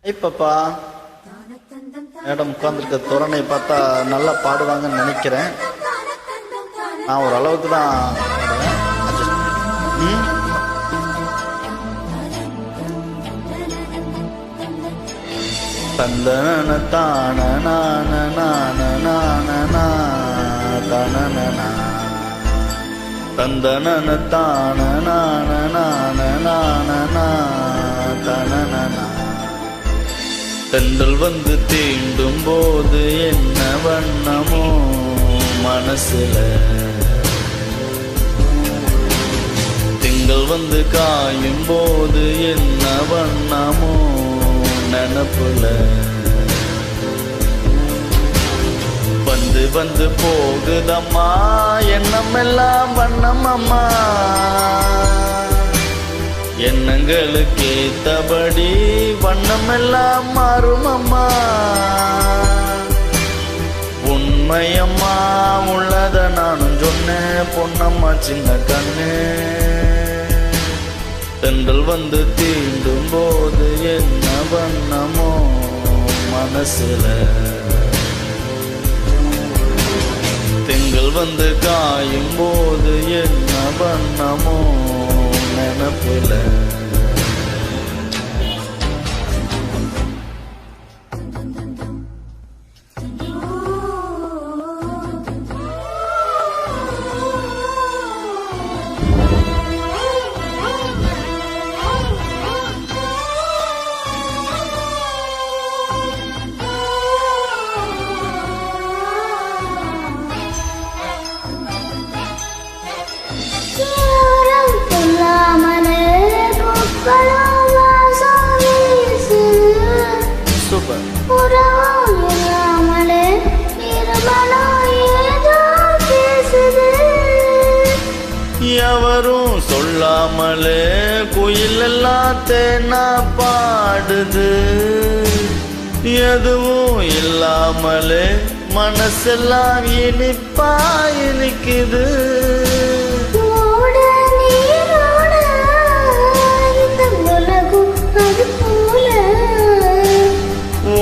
பாப்பா மேடம் உட்காந்துருக்க தோரணையை பார்த்தா நல்லா பாடுவாங்கன்னு நினைக்கிறேன். நான் ஒரு அளவுக்கு தான் பாடுவேன். தந்தன தான நான நான நான தனன தந்தன தான நான நான நான தனன. தென்றல் வந்து தீண்டும் போது என்ன வண்ணமோ மனசுல, திங்கள் வந்து காயும் போது என்ன வண்ணமோ நினப்புல. வந்து வந்து போகுதம்மா எண்ணமெல்லாம் வண்ணம் அம்மா, எண்ணங்களுக்கு ஏத்தபடி வண்ணமெல்லாம் மாறும் அம்மா. உண்மையம்மா உள்ளத நானும் சொன்னேன் பொன்னம்மா சின்ன கண்ணு. தென்றல் வந்து தீண்டும் போது என்ன வண்ணமோ மனசுல, திங்கள் வந்து காயும் போது என்ன வண்ணமோ நினப்புல. எவரும் சொல்லாமலே குயில் எல்லாம் தேனா பாடுது, எதுவும் இல்லாமலே மனசெல்லாம் இனிப்பா இனிக்குது.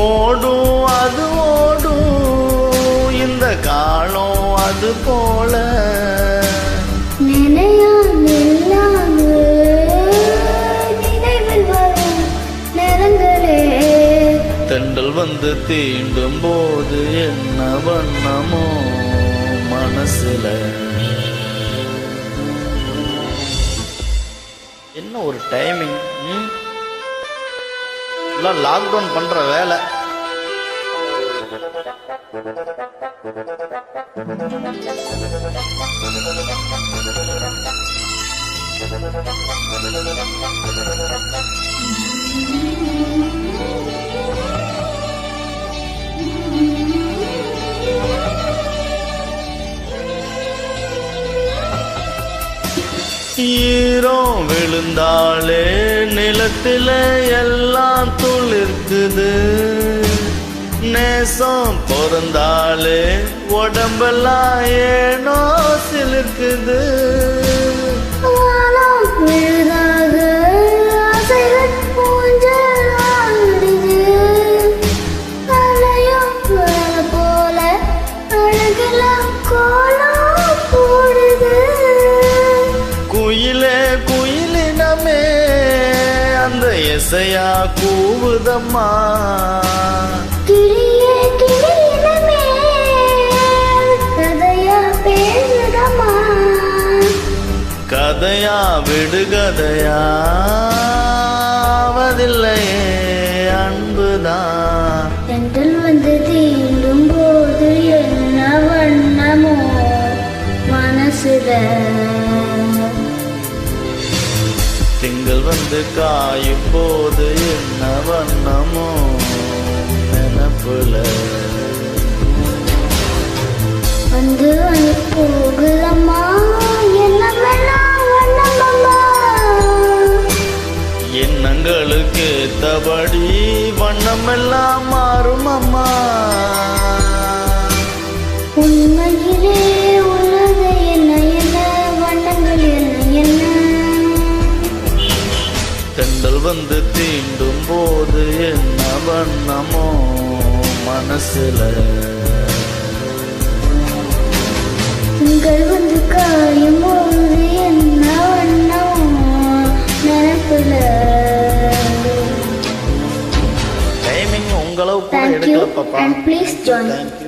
ஓடும் அது ஓடும் இந்த காலம் அது போல, தென்றல் வந்து தீண்டும் போது என்ன வண்ணமோ மனசுல. என்ன ஒரு டைமிங், எல்லாம் லாக்டவுன் பண்ற வேலை. ஈரம் விழுந்தாலே நிலத்தில எல்லாம் துளிர்க்குது, நேசம் பிறந்தாலே உடம்பெல்லாம் ஏனோ சிலிர்க்குது. குயிலே குயிலினமே அந்த இசையா கூவுதம்மா, கதையா விடுகதையா ஆவதில்லையே அன்புதான். தென்றல் வந்து தீண்டும் போது என்ன வண்ணமோ மனசுல, திங்கள் வந்து காயும் போது என்ன வண்ணமோ நினப்புல. வந்து வந்து போகுதம்மா எண்ணமெல்லாம் வண்ணமம்மா, எண்ணங்களுக்கு ஏத்தபடி வண்ணமெல்லாம் மாறும் அம்மா. உண்மையிலே உள்ளது என்ன என்ன வண்ணங்கள் என்ன என்ன, தென்றல் திங்கள் வந்து தீண்டும் போது என்ன வண்ணமோ மனசுல. திங்கள் வந்து காயும் போது என்ன வண்ணம் நினைப்புல. டைமிங் உங்களவு கூட Thank you எடுக்கல பாப்பா. and please join. Thank you.